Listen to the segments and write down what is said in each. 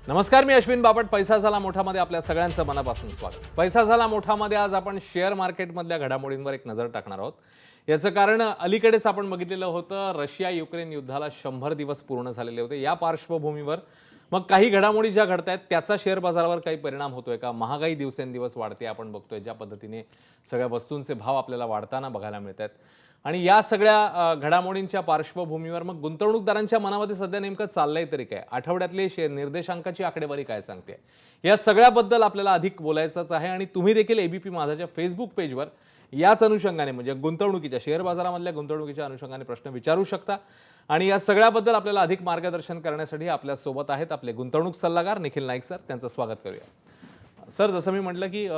नमस्कार, मी अश्विन बापट. पैसा झाला मोठामध्ये आपल्या सगळ्यांचं मनापासून स्वागत. पैसा झाला मोठामध्ये आज आपण शेअर मार्केटमधल्या घडामोडींवर एक नजर टाकणार आहोत. याचं कारण अलीकडेच आपण बघितलेलं होतं, रशिया युक्रेन युद्धाला 100 दिवस पूर्ण झालेले होते. या पार्श्वभूमीवर मग काही घडामोडी ज्या घडतायत त्याचा शेअर बाजारावर काही परिणाम होतोय का? महागाई दिवसेंदिवस वाढते, आपण बघतोय ज्या पद्धतीने सगळ्या वस्तूंचे भाव आपल्याला वाढताना बघायला मिळतात. आणि या सगळ्या घडामोडींच्या पार्श्वभूमीवर मग गुंतवणूकदारांच्या मनामध्ये सध्या नेमकं चाललंय तरी काय? आठवड्यातली निर्देशांकाची आकडेवारी काय सांगते? या सगळ्याबद्दल आपल्याला अधिक बोलायचंच आहे. आणि तुम्ही देखील एबीपी माझाच्या फेसबुक पेजवर याच अनुषंगाने म्हणजे गुंतवणुकीच्या शेअर बाजारामधल्या गुंतवणुकीच्या अनुषंगाने प्रश्न विचारू शकता. आणि या सगळ्याबद्दल आपल्याला अधिक मार्गदर्शन करण्यासाठी आपल्या सोबत आहेत आपले गुंतवणूक सल्लागार निखिल नाईक सर. त्यांचं स्वागत करूया. सर, जसं मी म्हटलं की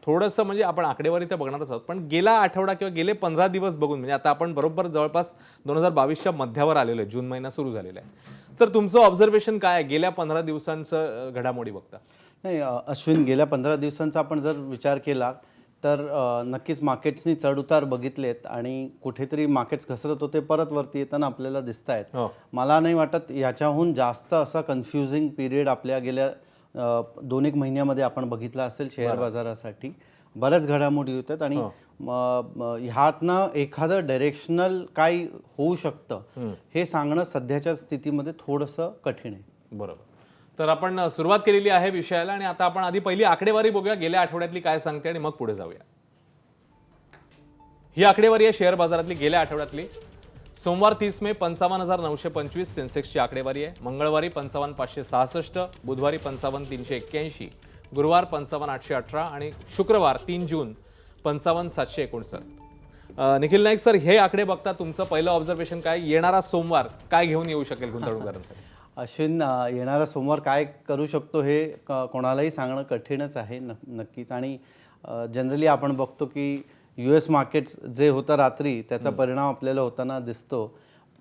थोडंसं म्हणजे आपण आकडेवारी तर बघणारच आहोत, पण गेला आठवडा किंवा गेले 15 दिवस बघून म्हणजे आता आपण बरोबर जवळपास 2022च्या मध्यावर आलेलो आहे, जून महिना सुरू झालेला आहे. तर तुमचं ऑब्झर्वेशन काय आहे गेल्या 15 दिवसांचं घडामोडी बघता? नाही अश्विन, गेल्या 15 दिवसांचा आपण जर विचार केला तर नक्कीच मार्केट्सनी चढउतार बघितलेत आणि कुठेतरी मार्केट्स घसरत होते, परत वरती येताना आपल्याला दिसत आहेत. मला नाही वाटत याच्याहून जास्त असा कन्फ्युजिंग पिरियड आपल्या गेल्या 2-1 महिन्यामध्ये आपण बघितला असेल शेअर बाजारासाठी. बऱ्याच घडामोडी होतात आणि ह्यातनं एखादं डायरेक्शनल काय होऊ शकतं हे सांगणं सध्याच्या स्थितीमध्ये थोडंसं कठीण आहे. बरोबर. तर आपण सुरुवात केलेली आहे विषयाला आणि आता आपण आधी पहिली आकडेवारी बघूया, गेल्या आठवड्यातली काय सांगते आणि मग पुढे जाऊया. ही आकडेवारी आहे शेअर बाजारातली गेल्या आठवड्यातली. सोमवार 30 मे 55,925 सेन्सेक्सची आकडेवारी आहे. मंगळवारी 55,566, बुधवारी 55,381, गुरुवार 55,818 आणि शुक्रवार 3 जून 55,759. निखिल नाईक सर, हे आकडे बघता तुमचं पहिलं ऑब्झर्वेशन काय? येणारा सोमवार काय घेऊन येऊ शकेल गुंतवणूकदारांसाठी? अश्विन, येणारा सोमवार काय करू शकतो हे कोणालाही सांगणं कठीणच आहे नक्कीच. आणि जनरली आपण बघतो की US मार्केट्स जे होतं रात्री त्याचा परिणाम आपल्याला होताना दिसतो.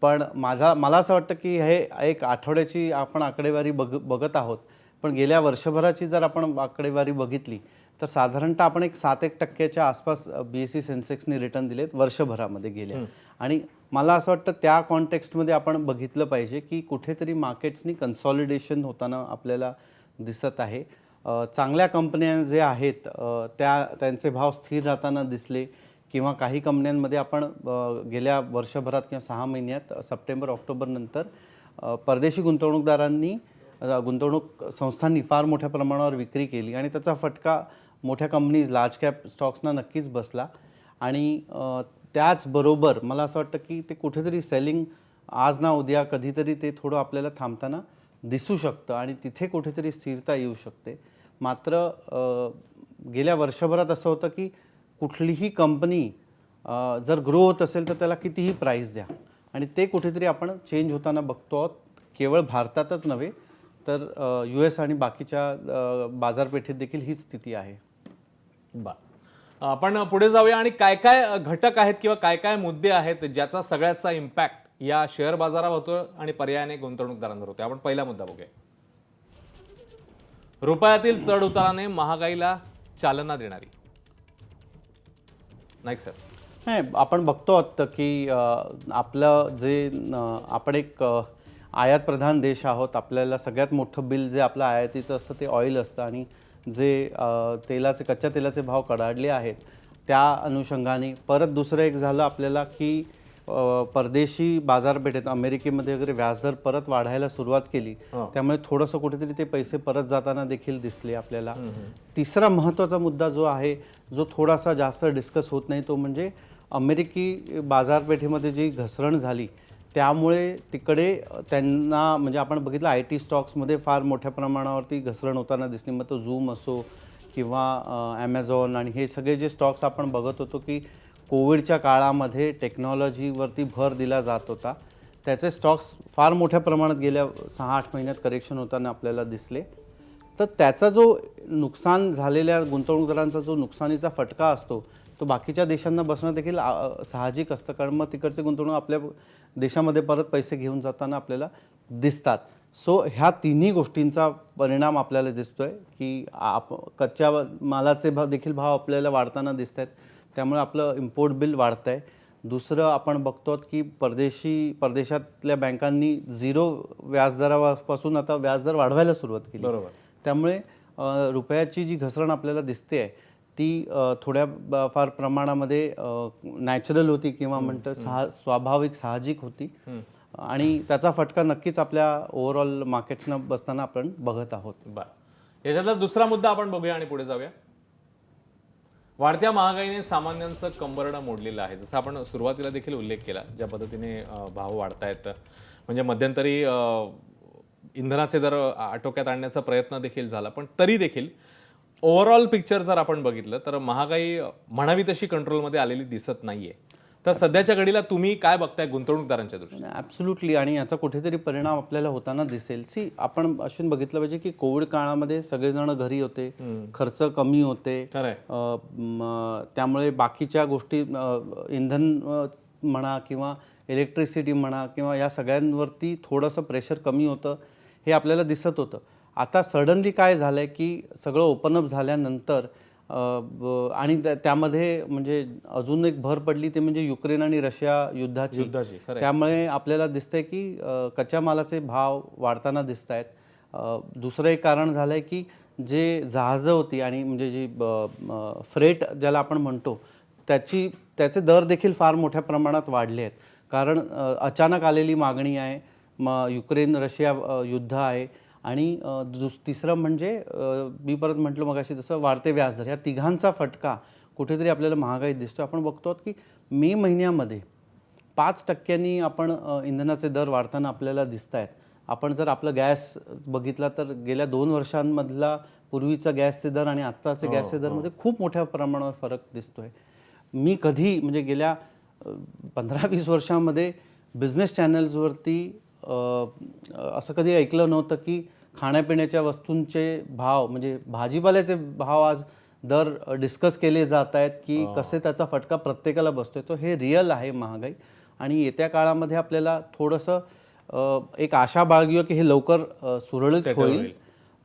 पण मला असं वाटतं की हे एक आठवड्याची आपण आकडेवारी बघत आहोत, पण गेल्या वर्षभराची जर आपण आकडेवारी बघितली तर साधारणतः आपण एक 7-1% आसपास BSE सेन्सेक्सने रिटर्न दिलेत वर्षभरामध्ये गेल्या. आणि मला असं वाटतं त्या कॉन्टेक्स्टमध्ये आपण बघितलं पाहिजे की कुठेतरी मार्केट्सनी कन्सॉलिडेशन होताना आपल्याला दिसत आहे. चांगल्या कंपन्या जे आहेत त्यांचे भाव स्थिर राहताना दिसले, किंवा काही कंपन्यांमध्ये आपण गेल्या वर्षभरात किंवा 6 महिन्यात सप्टेंबर-ऑक्टोबर नंतर परदेशी गुंतवणूक संस्थांनी फार मोठ्या प्रमाणावर विक्री केली आणि त्याचा फटका मोठ्या कंपनीज लार्ज कॅप स्टॉक्सना नक्कीच बसला. आणि त्याचबरोबर मला असं वाटतं की ते कुठेतरी सेलिंग आज ना उद्या कधीतरी ते थोडं आपल्याला थांबताना दिसू शकतं आणि तिथे कुठेतरी स्थिरता येऊ शकते. मात्र गेल्या वर्षभरात असं होतं की कुठलीही कंपनी जर ग्रो होत असेल तर त्याला कितीही प्राईस द्या, आणि ते कुठेतरी आपण चेंज होताना बघतो आहोत. केवळ भारतातच नव्हे तर US आणि बाकीच्या बाजारपेठेत देखील हीच स्थिती आहे. आपण पुढे जाऊया आणि काय काय घटक आहेत किंवा काय काय मुद्दे आहेत ज्याचा सगळ्याचा इम्पॅक्ट या शेअर बाजारावर होतो आणि पर्यायाने गुंतवणूकदारांवर होतो. आपण पहिला मुद्दा बघूया. रुपयातील चढ उताराने महागाईला चालना देणारी. नाईक सर. नाही, आपण बघतो आहोत की आपलं जे आपण एक आयात प्रधान देश आहोत. आपल्याला सगळ्यात मोठं बिल जे आपलं आयातीचं असतं ते ऑइल असतं, आणि जे कच्च्या तेलाचे भाव कडाडले आहेत त्या अनुषंगाने परत दुसरं एक झालं आपल्याला की परदेशी बाजारपेठेत अमेरिकेमध्ये वगैरे व्याजदर परत वाढायला सुरुवात केली, त्यामुळे थोडंसं कुठेतरी ते पैसे परत जाताना देखील दिसले आपल्याला. तिसरा महत्त्वाचा मुद्दा जो आहे, जो थोडासा जास्त डिस्कस होत नाही, तो म्हणजे अमेरिकी बाजारपेठेमध्ये जी घसरण झाली त्यामुळे तिकडे त्यांना म्हणजे आपण बघितलं IT स्टॉक्समध्ये फार मोठ्या प्रमाणावरती घसरण होताना दिसली. मग तो झूम असो किंवा ॲमेझॉन आणि हे सगळे जे स्टॉक्स आपण बघत होतो की कोविडच्या काळामध्ये टेक्नॉलॉजीवरती भर दिला जात होता, त्याचे स्टॉक्स फार मोठ्या प्रमाणात गेल्या 6-8 महिन्यात करेक्शन होताना आपल्याला दिसले. तर त्याचा जो नुकसान झालेल्या गुंतवणूकदारांचा जो नुकसानीचा फटका असतो तो बाकीच्या देशांना बसणं देखील साहजिक असतं, कारण मग तिकडचे गुंतवणूक आपल्या देशामध्ये परत पैसे घेऊन जाताना आपल्याला दिसतात. सो ह्या तिन्ही गोष्टींचा परिणाम आपल्याला दिसतोय की कच्च्या मालाचे देखील भाव आपल्याला वाढताना दिसत आहेत, त्यामुळे आपलं इम्पोर्ट बिल वाढतं आहे. दुसरं आपण बघतो की परदेशातल्या बँकांनी 0 व्याजदरापासून आता व्याजदर वाढवायला सुरुवात केली. बरोबर. त्यामुळे रुपयाची जी घसरण आपल्याला दिसते आहे ती थोड्या फार प्रमाणामध्ये नॅचरल होती किंवा म्हणतं स्वाभाविक साहजिक होती आणि त्याचा फटका नक्कीच आपल्या ओव्हरऑल मार्केट्सना बसताना आपण बघत आहोत. बरं, याच्यातला दुसरा मुद्दा आपण बघूया आणि पुढे जाऊया. वाढत्या महागाईने सामान्यांचं कंबरडं मोडलेलं आहे. जसं आपण सुरुवातीला देखील उल्लेख केला, ज्या पद्धतीने भाव वाढतायत, म्हणजे मध्यंतरी इंधनाचे दर आटोक्यात आणण्याचा प्रयत्न देखील झाला, पण तरी देखील ओव्हरऑल पिक्चर जर आपण बघितलं तर महागाई म्हणावी तशी कंट्रोलमध्ये आलेली दिसत नाहीये. तर सध्याच्या घडीला तुम्ही काय बघताय गुंतवणूकदारांच्या दृष्टीने? ॲब्सोल्युटली, आणि याचा कुठेतरी परिणाम आपल्याला होताना दिसेल. आपण अश्विन बघितलं पाहिजे की कोविड काळामध्ये सगळेजण घरी होते, खर्च कमी होते, त्यामुळे बाकीच्या गोष्टी इंधन म्हणा किंवा इलेक्ट्रिसिटी म्हणा किंवा या सगळ्यांवरती थोडंसं प्रेशर कमी होतं हे आपल्याला दिसत होतं. आता सडनली काय झालंय की सगळं ओपन अप झाल्यानंतर आणि त्यामध्ये म्हणजे अजून एक भर पडली ते म्हणजे युक्रेन आणि रशिया युद्धाची. त्यामुळे आपल्याला दिसतंय की कच्च्या मालाचे भाव वाढताना दिसत आहेत. दुसरं एक कारण झालंय की जे जहाजं होती आणि म्हणजे जी फ्रेट ज्याला आपण म्हणतो त्याचे दर देखील फार मोठ्या प्रमाणात वाढले आहेत. कारण अचानक आलेली मागणी आहे, युक्रेन रशिया युद्ध आहे आणि तिसरं म्हणजे मी परत म्हटलं मगाशी तसं वाढते व्याजदर. या तिघांचा फटका कुठेतरी आपल्याला महागाईत दिसतो. आपण बघतो की मे महिन्यामध्ये 5% आपण इंधनाचे दर वाढताना आपल्याला दिसत आहेत. आपण जर आपलं गॅस बघितला तर गेल्या 2 वर्षांमधला पूर्वीचा गॅसचे दर आणि आत्ताचे गॅसचे दरमध्ये खूप मोठ्या प्रमाणावर फरक दिसतोय. मी कधी म्हणजे गेल्या 15-20 वर्षांमध्ये बिझनेस चॅनल्सवरती असं कधी ऐकलं नव्हतं की खाण्यापिण्याच्या वस्तूंचे भाव म्हणजे भाजीपाल्याचे भाव आज दर डिस्कस केले जात आहेत की कसे त्याचा प्रत्येकाला बसतोय. तो हे रिअल आहे महागाई आणि येत्या काळामध्ये आपल्याला थोडंसं एक आशा बाळगूया की हे लवकर सुरळीत होईल,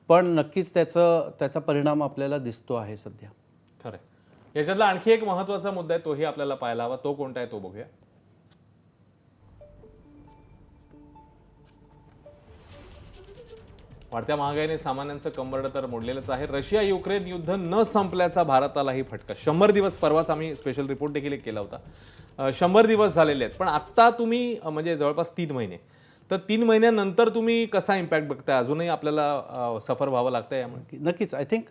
पण नक्कीच त्याचा परिणाम आपल्याला दिसतो आहे सध्या. खरं. याच्यातला आणखी एक महत्त्वाचा मुद्दा आहे, तोही आपल्याला पाहायला हवा. तो कोणता आहे तो बघूया. वाढत्या महागाईने सामान्यांचं कंबरडं तर मोडलेलंच आहे. रशिया युक्रेन युद्ध न संपल्याचा भारतालाही फटका. 100 दिवस, परवाच आम्ही स्पेशल रिपोर्ट देखील केला होता. 100 दिवस झालेले आहेत, पण आत्ता तुम्ही म्हणजे जवळपास 3 महिने, तर 3 महिन्यानंतर तुम्ही कसा इम्पॅक्ट बघताय? अजूनही आपल्याला सफर व्हावं लागतंय यामुळे? नक्कीच. आय थिंक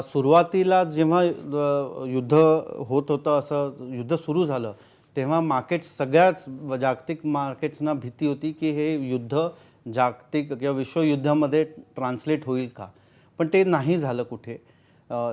सुरुवातीला जेव्हा युद्ध होत होतं, असं युद्ध सुरू झालं तेव्हा मार्केट्स, सगळ्याच जागतिक मार्केट्सना भीती होती की हे युद्ध जागतिक किंवा विश्वयुद्धामध्ये ट्रान्सलेट होईल का, पण ते नाही झालं कुठे.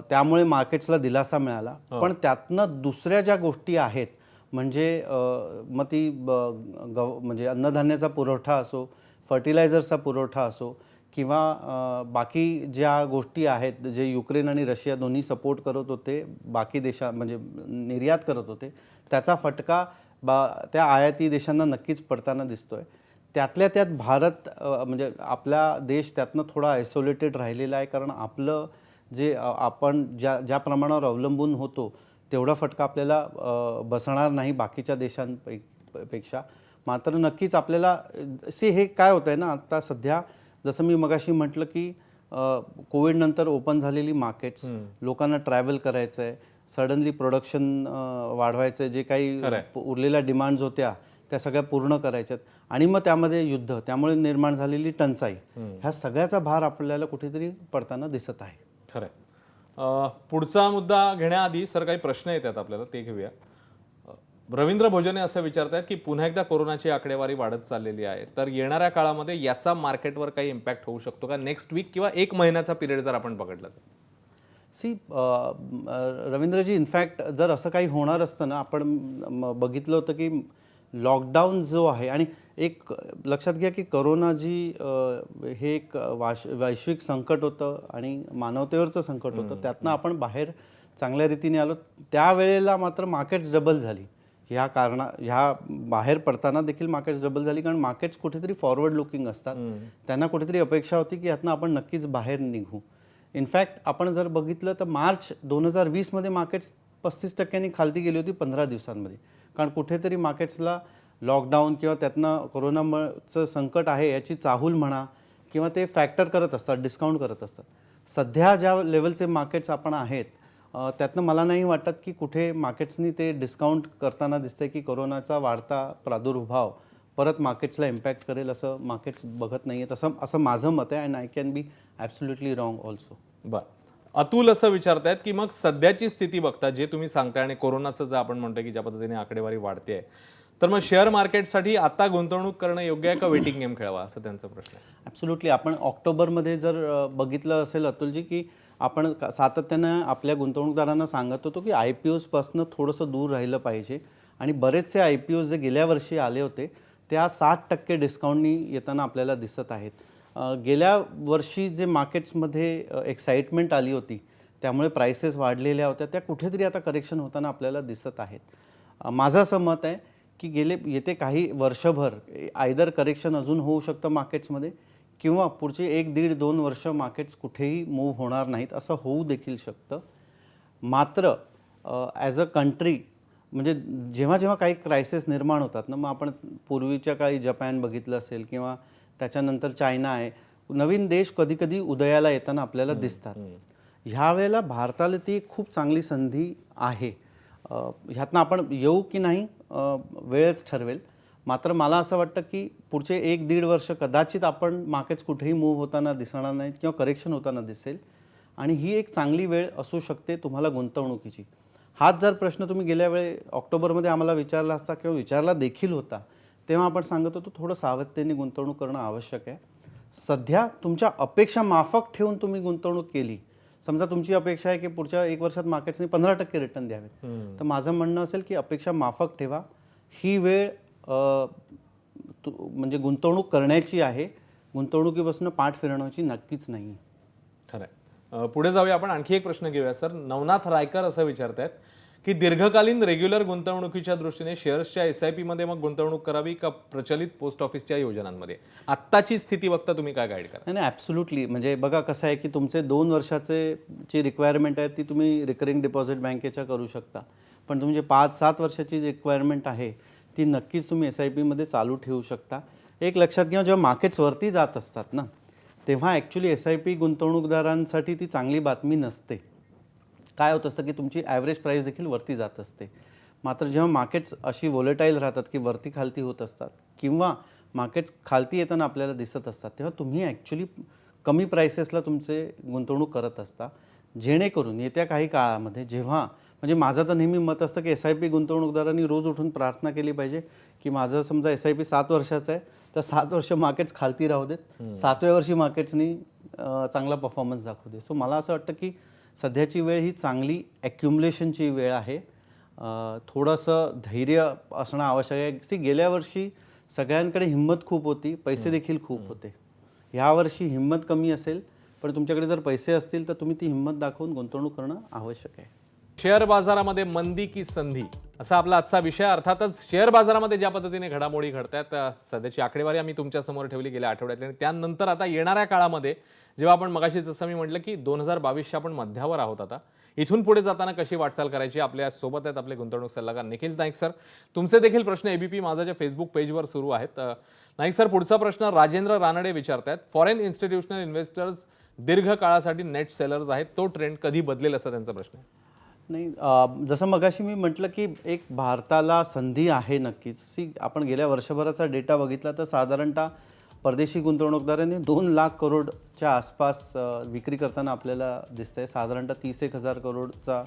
त्यामुळे मार्केट्सला दिलासा मिळाला. पण त्यातनं दुसऱ्या ज्या गोष्टी आहेत म्हणजे मग ती म्हणजे अन्नधान्याचा पुरवठा असो, फर्टिलायझर्सचा पुरवठा असो किंवा बाकी ज्या गोष्टी आहेत जे युक्रेन आणि रशिया दोन्ही सपोर्ट करत होते, बाकी देशा म्हणजे निर्यात करत होते, त्याचा फटका त्या आयाती देशांना नक्कीच पडताना दिसतोय. त्यातल्या त्यात भारत म्हणजे आपला देश त्यातनं थोडा आयसोलेटेड राहिलेला आहे, कारण आपलं जे आपण ज्या प्रमाणावर अवलंबून होतो तेवढा फटका आपल्याला बसणार नाही बाकीच्या देशांपेक्षा. मात्र नक्कीच आपल्याला हे काय होतं आहे ना, आता सध्या जसं मी मगाशी म्हटलं की कोविड नंतर ओपन झालेली मार्केट्स, लोकांना ट्रॅव्हल करायचं आहे, सडनली प्रोडक्शन वाढवायचं आहे, जे काही उरलेल्या डिमांड्स होत्या त्या सगळ्या पूर्ण करायच्यात आणि मग त्यामध्ये युद्ध, त्यामुळे निर्माण झालेली टंचाई, ह्या सगळ्याचा भार आपल्याला कुठेतरी पडताना दिसत आहे. खरं. पुढचा मुद्दा घेण्याआधी सर काही प्रश्न येतात आपल्याला, ते घेऊया. रवींद्र भोजने असं विचारतात की पुन्हा एकदा कोरोनाची आकडेवारी वाढत चाललेली आहे, तर येणाऱ्या काळामध्ये याचा मार्केटवर काही इम्पॅक्ट होऊ शकतो का? नेक्स्ट वीक किंवा 1 महिन्याचा पिरियड जर आपण बघितला तर. रवींद्रजी, इनफॅक्ट जर असं काही होणार असतं ना, आपण बघितलं होतं की लॉकडाऊन जो आहे, आणि एक लक्षात घ्या की कोरोना जी हे एक वैश्विक संकट होतं आणि मानवतेवरचं संकट होतं, त्यातनं आपण बाहेर चांगल्या रीतीने आलो. त्यावेळेला मात्र मार्केट्स डबल झाली. ह्या बाहेर पडताना देखील मार्केट्स डबल झाली, कारण मार्केट्स कुठेतरी फॉरवर्ड लुकिंग असतात. त्यांना कुठेतरी अपेक्षा होती की यातनं आपण नक्कीच बाहेर निघू. इनफॅक्ट आपण जर बघितलं तर मार्च 2020 मध्ये मार्केट्स 35% खालती गेली होती 15 दिवसांमध्ये, कारण कुठेतरी मार्केट्सला लॉकडाऊन किंवा त्यातनं कोरोनाचं संकट आहे याची चाहूल म्हणा किंवा ते फॅक्टर करत असतात, डिस्काउंट करत असतात. सध्या ज्या लेवलचे मार्केट्स आपण आहेत त्यातनं मला नाही वाटत की कुठे मार्केट्सनी ते डिस्काउंट करताना दिसतंय की कोरोनाचा वाढता प्रादुर्भाव परत मार्केट्सला इम्पॅक्ट करेल असं मार्केट्स बघत नाही आहेत, असं माझं मत आहे. And I can be absolutely wrong also. बरं, अतुल असं विचारतायत की मग सध्याची स्थिती बघता जे तुम्ही सांगताय आणि कोरोनाचं जे आपण म्हणतोय की ज्या पद्धतीने आकडेवारी वाढते, तर मग शेअर मार्केटसाठी आता गुंतवणूक करणं योग्य आहे का वेटिंग गेम खेळावा, असं त्यांचा प्रश्न आहे. ॲब्सोल्युटली. आपण ऑक्टोबरमध्ये जर बघितलं असेल अतुलजी की आपण सातत्यानं आपल्या गुंतवणूकदारांना सांगत होतो की IPOजपासून थोडंसं दूर राहिलं पाहिजे आणि बरेचसे IPOज जे गेल्या वर्षी आले होते त्या 60% डिस्काउंटनी येताना आपल्याला दिसत आहेत. गेल्या वर्षी जे मार्केट्समध्ये एक्साइटमेंट आली होती त्यामुळे प्राइसेस वाढलेल्या होत्या, त्या कुठेतरी आता करेक्शन होताना आपल्याला दिसत आहेत. माझं असं मत आहे की येते काही वर्षभर आयदर करेक्शन अजून होऊ शकतं मार्केट्समध्ये किंवा पुढचे 1-1.5-2 वर्ष मार्केट्स कुठेही मूव्ह होणार नाहीत, असं होऊ देखील शकतं. मात्र ॲज अ कंट्री म्हणजे जेव्हा जेव्हा काही क्रायसिस निर्माण होतात ना, मग आपण पूर्वीच्या काळी जपान बघितलं असेल किंवा त्याच्यानंतर चायना आहे, नवीन देश कधी कधी उदयाला येताना आपल्याला दिसतात. ह्या वेळेला भारताला ती खूप चांगली संधी आहे. ह्यातनं आपण येऊ की नाही वेळच ठरवेल. मात्र मला असं वाटतं की पुढचे 1-1.5 वर्ष कदाचित आपण मार्केट्स कुठेही मूव्ह होताना दिसणार नाहीत किंवा करेक्शन होताना दिसेल आणि ही एक चांगली वेळ असू शकते तुम्हाला गुंतवणुकीची. हाच जर प्रश्न तुम्ही गेल्या वेळी ऑक्टोबरमध्ये आम्हाला विचारला असता किंवा विचारला देखील होता तेव्हा आपण सांगत होतो थोडं सावधतेने गुंतवणूक करणं आवश्यक आहे. सध्या तुमच्या अपेक्षा माफक ठेवून तुम्ही गुंतवणूक केली, समजा तुमची अपेक्षा आहे की पुढच्या 1 वर्षात मार्केट्सनी 15% रिटर्न द्यावेत, तर माझं म्हणणं असेल की अपेक्षा माफक ठेवा. ही वेळ म्हणजे गुंतवणूक करण्याची आहे, गुंतवणुकीपासून पाठ फिरवण्याची नक्कीच नाही. खरंय. पुढे जाऊया आपण, आणखी एक प्रश्न घेऊया सर. नवनाथ रायकर असं विचारतायत की दीर्घकालीन रेग्युलर गुंतवणुकीच्या दृष्टीने शेअर्सच्या SIP मध्ये मग गुंतवणूक करावी का प्रचलित पोस्ट ऑफिसच्या योजनांमध्ये, आत्ताची स्थिती बघता तुम्ही काय गाईड करा? नाही, ॲब्सोल्युटली. म्हणजे बघा कसं आहे की तुमचे 2 वर्षाचे जी रिक्वायरमेंट आहे ती तुम्ही रिकरिंग डिपॉझिट बँकेच्या करू शकता, पण तुमची 5-7 वर्षाची जी रिक्वायरमेंट आहे ती नक्कीच तुम्ही SIP मध्ये चालू ठेवू शकता. एक लक्षात घ्या, जेव्हा मार्केट्स वरती जात असतात ना तेव्हा ॲक्च्युली SIP गुंतवणूकदारांसाठी ती चांगली बातमी नसते. काय होत असतं की तुमची ॲव्हरेज प्राईस देखील वरती जात असते. मात्र जेव्हा मार्केट्स अशी वोलेटाईल राहतात की वरती खालती होत असतात किंवा मार्केट्स खालती येताना आपल्याला दिसत असतात, तेव्हा तुम्ही ॲक्च्युली कमी प्राइसेसला तुमचे गुंतवणूक करत असता, जेणेकरून येत्या काही काळामध्ये जेव्हा म्हणजे माझं तर नेहमी मत असतं की SIP गुंतवणूकदारांनी रोज उठून प्रार्थना केली पाहिजे की माझं समजा SIP 7 वर्षाचं आहे तर 7 वर्ष मार्केट्स खालती राहू देत, 7व्या वर्षी मार्केट्सनी चांगला परफॉर्मन्स दाखवू दे. सो मला असं वाटतं की सध्याची वेळ ही चांगली ॲक्युमुलेशनची वेळ आहे. थोडंसं धैर्य असणं आवश्यक आहे. गेल्या वर्षी सगळ्यांकडे हिंमत खूप होती, पैसे देखील खूप होते. ह्या वर्षी हिंमत कमी असेल, पण तुमच्याकडे जर पैसे असतील तर तुम्ही ती हिंमत दाखवून गुंतवणूक करणं आवश्यक आहे. शेअर बाजारामध्ये मंदी की संधी, असा आपला आजचा विषय. अर्थातच शेअर बाजारामध्ये ज्या पद्धतीने घडामोडी घडतात, सध्याची आकडेवारी आम्ही तुमच्या समोर ठेवली गेल्या आठवड्यातली, आणि त्यानंतर आता येणाऱ्या काळामध्ये जेव्हा आपण मगाशी जसं मी म्हटलं की 2022च्या आपण मध्यावर आहोत, आता इथून पुढे जाताना कशी वाटचाल करायची, आपल्या सोबत आहेत आपले गुंतवणूक सल्लागार निखिल नाईक सर. तुमचे देखील प्रश्न ABP माझाच्या फेसबुक पेजवर सुरू आहेत. नाईक सर, पुढचा प्रश्न राजेंद्र रानडे विचारतायत. फॉरेन इन्स्टिट्यूशनल इन्व्हेस्टर्स दीर्घ काळासाठी नेट सेलर्स आहेत, तो ट्रेंड कधी बदलेल असा त्यांचा प्रश्न आहे. नाही, जसं मगाशी मी म्हटलं की एक भारताला संधी आहे नक्कीच. आपण गेल्या वर्षभराचा डेटा बघितला तर साधारणतः परदेशी गुंतवणूकदारांनी 2 लाख करोडच्या आसपास विक्री करताना आपल्याला दिसतंय. साधारणतः 31,000 करोडचा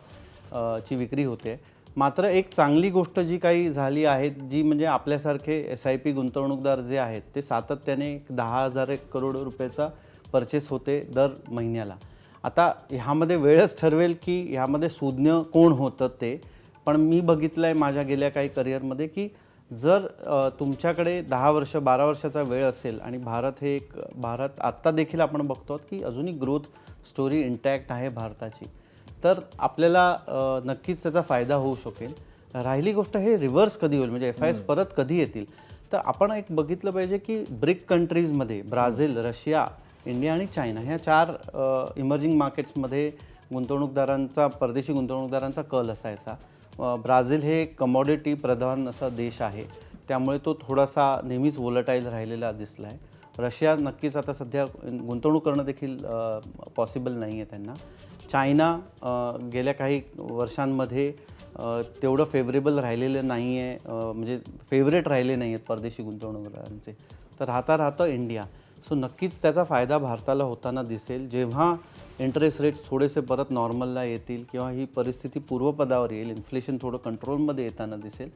ची विक्री होते. मात्र एक चांगली गोष्ट जी काही झाली आहे, जी म्हणजे आपल्यासारखे SIP गुंतवणूकदार जे आहेत ते सातत्याने 10,000 करोड रुपयाचा परचेस होते दर महिन्याला. आता ह्यामध्ये वेळच ठरवेल की ह्यामध्ये सुज्ञ कोण होतं ते, पण मी बघितलं आहे माझ्या गेल्या काही करिअरमध्ये की जर तुमच्याकडे 10 वर्ष 12 वर्षाचा वेळ असेल आणि भारत आत्ता देखील आपण बघतो की अजूनही ग्रोथ स्टोरी इंटॅक्ट आहे भारताची, तर आपल्याला नक्कीच त्याचा फायदा होऊ शकेल. राहिली गोष्ट हे रिव्हर्स कधी होईल, म्हणजे FIS परत कधी येतील, तर आपण एक बघितलं पाहिजे की ब्रिक कंट्रीजमध्ये ब्राझील, रशिया, इंडिया आणि चायना ह्या 4 इमर्जिंग मार्केट्समध्ये गुंतवणूकदारांचा, परदेशी गुंतवणूकदारांचा कल असायचा. ब्राझील हे कमॉडिटी प्रधान असा देश आहे, त्यामुळे तो थोडासा नेहमीच वोलटाईल राहिलेला दिसला आहे. रशिया नक्कीच आता सध्या गुंतवणूक करणं देखील पॉसिबल नाही आहे त्यांना. चायना गेल्या काही वर्षांमध्ये तेवढं फेवरेबल राहिलेलं नाही आहे, म्हणजे फेवरेट राहिले नाही आहेत परदेशी गुंतवणूकदारांचे. तर राहता इंडिया. सो नक्कीच त्याचा फायदा भारताला होताना दिसेल. जेव्हा इंटरेस्ट रेट्स थोडेसे परत नॉर्मलला येतील किंवा ही परिस्थिती पूर्वपदावर येईल, इन्फ्लेशन थोडं कंट्रोलमध्ये येताना दिसेल,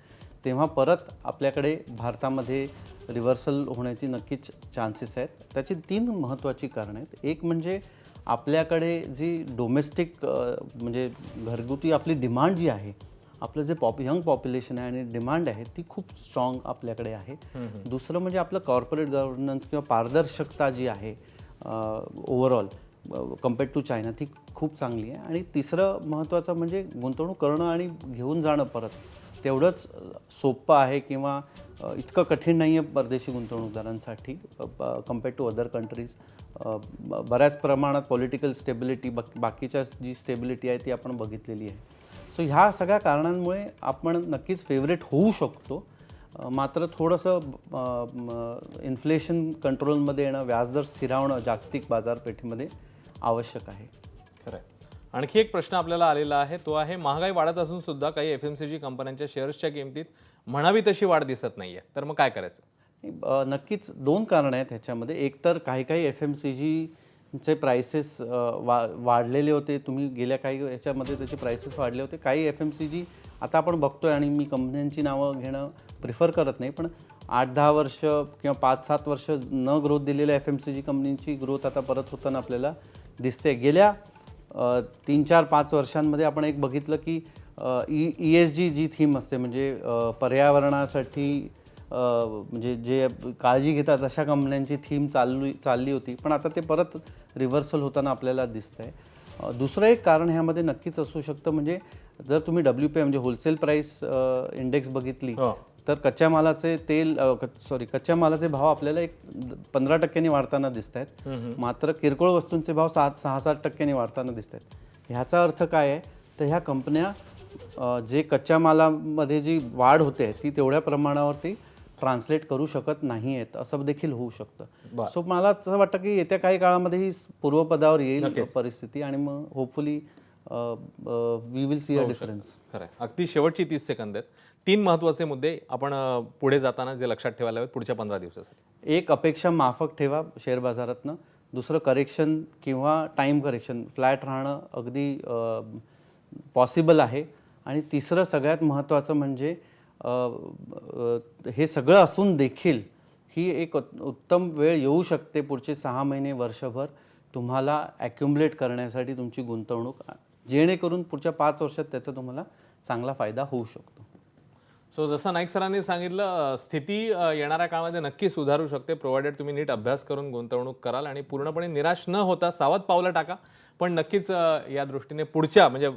तेव्हा परत आपल्याकडे भारतामध्ये रिव्हर्सल होण्याची नक्कीच चान्सेस आहेत. त्याची 3 महत्त्वाची कारणं आहेत. एक म्हणजे आपल्याकडे जी डोमेस्टिक म्हणजे घरगुती आपली डिमांड जी आहे, आपलं जे यंग पॉप्युलेशन आहे आणि डिमांड आहे ती खूप स्ट्रॉंग आपल्याकडे आहे. दुसरं म्हणजे आपलं कॉर्पोरेट गव्हर्नन्स किंवा पारदर्शकता जी आहे ओव्हरऑल कम्पेअर्ड टू चायना ती खूप चांगली आहे. आणि तिसरं महत्त्वाचं म्हणजे गुंतवणूक करणं आणि घेऊन जाणं परत तेवढंच सोपं आहे किंवा इतकं कठीण नाही आहे परदेशी गुंतवणूकदारांसाठी कम्पेअर्ड टू अदर कंट्रीज. बऱ्याच प्रमाणात पॉलिटिकल स्टेबिलिटी बाकीच्या जी स्टेबिलिटी आहे ती आपण बघितलेली आहे. सो ह्या सगळ्या कारणांमुळे आपण नक्कीच फेवरेट होऊ शकतो. मात्र थोडंसं इन्फ्लेशन कंट्रोलमध्ये येणं, व्याजदर स्थिरावणं जागतिक बाजारपेठेमध्ये आवश्यक आहे. खरं आहे. आणखी एक प्रश्न आपल्याला आलेला आहे, तो आहे महागाई वाढत असून सुद्धा काही FMCG कंपन्यांच्या शेअर्सच्या किमतीत म्हणावी तशी वाढ दिसत नाही आहे, तर मग काय करायचं? नक्कीच 2 कारणं आहेत ह्याच्यामध्ये. एक तर काही FMCGचे प्राइसेस वाढलेले होते. तुम्ही गेल्या काही ह्याच्यामध्ये त्याचे प्राइसेस वाढले होते. काही FMCG आता आपण बघतोय आणि मी कंपन्यांची नावं घेणं प्रिफर करत नाही, पण 8-10 वर्ष किंवा 5-7 वर्ष न ग्रोथ दिलेल्या FMCG कंपनींची ग्रोथ आता परत होताना आपल्याला दिसते. गेल्या 3-4-5 वर्षांमध्ये आपण एक बघितलं की ESG जी थीम असते, म्हणजे पर्यावरणासाठी म्हणजे जे काळजी घेतात अशा कंपन्यांची थीम चालली होती, पण आता ते परत रिव्हर्सल होताना आपल्याला दिसतंय. दुसरं एक कारण ह्यामध्ये नक्कीच असू शकतं, म्हणजे जर तुम्ही WPI म्हणजे होलसेल प्राईस इंडेक्स बघितली तर कच्च्या मालाचे भाव आपल्याला 15% वाढताना दिसत आहेत. मात्र किरकोळ वस्तूंचे भाव 6-7% वाढताना दिसत आहेत. ह्याचा अर्थ काय आहे, तर ह्या कंपन्या जे कच्च्या मालामध्ये जी वाढ होते ती तेवढ्या प्रमाणावरती ट्रान्सलेट करू शकत नाही आहेत, असं देखील होऊ शकतं. सो मला असं वाटतं की येत्या काही काळामध्ये ही पूर्वपदावर येईल परिस्थिती आणि मग hopefully we will see a difference. खरं आहे. अगदी शेवटची 30 सेकंद आहेत. 3 महत्त्वाचे मुद्दे आपण पुढे जाताना जे लक्षात ठेवायला हवेत पुढच्या 15 दिवसासाठी. एक, अपेक्षा माफक ठेवा शेअर बाजारातनं. दुसरं, करेक्शन किंवा टाईम करेक्शन फ्लॅट राहणं अगदी पॉसिबल आहे. आणि तिसरं सगळ्यात महत्त्वाचं म्हणजे हे सगळं असून देखील ही एक उत्तम वेळ येऊ शकते पुढचे 6 महिने वर्षभर तुम्हाला ॲक्युमुलेट करण्यासाठी तुमची गुंतवणूक, जेणेकरून पुढच्या 5 वर्षात त्याचा तुम्हाला चांगला फायदा होऊ शकतो. सो जसं नाईक सरांनी सांगितलं, स्थिती येणाऱ्या काळामध्ये नक्की सुधारू शकते, प्रोव्हाइडेड तुम्ही नीट अभ्यास करून गुंतवणूक कराल आणि पूर्णपणे निराश न होता सावध पावलं टाका. पण नक्कीच या दृष्टीने पुढच्या म्हणजे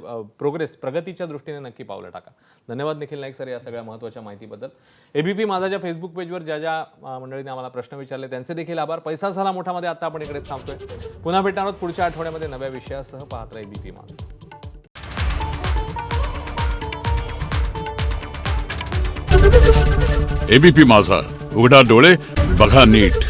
प्रगतीच्या दृष्टीने नक्की पावलं टाका. धन्यवाद निखिल नाईक सर या सगळ्या महत्त्वाच्या माहितीबद्दल. ABP माझाच्या फेसबुक पेजवर ज्या मंडळींनी आम्हाला प्रश्न विचारले त्यांचे देखील आभार. पैसा झाला मोठामध्ये आता आपण इकडेच थांबतोय. पुन्हा भेटणार आहोत पुढच्या आठवड्यामध्ये नव्या विषयासह. पाहत राहा ABP माझा. ABP माझा, उघडा डोळे बघा नीट.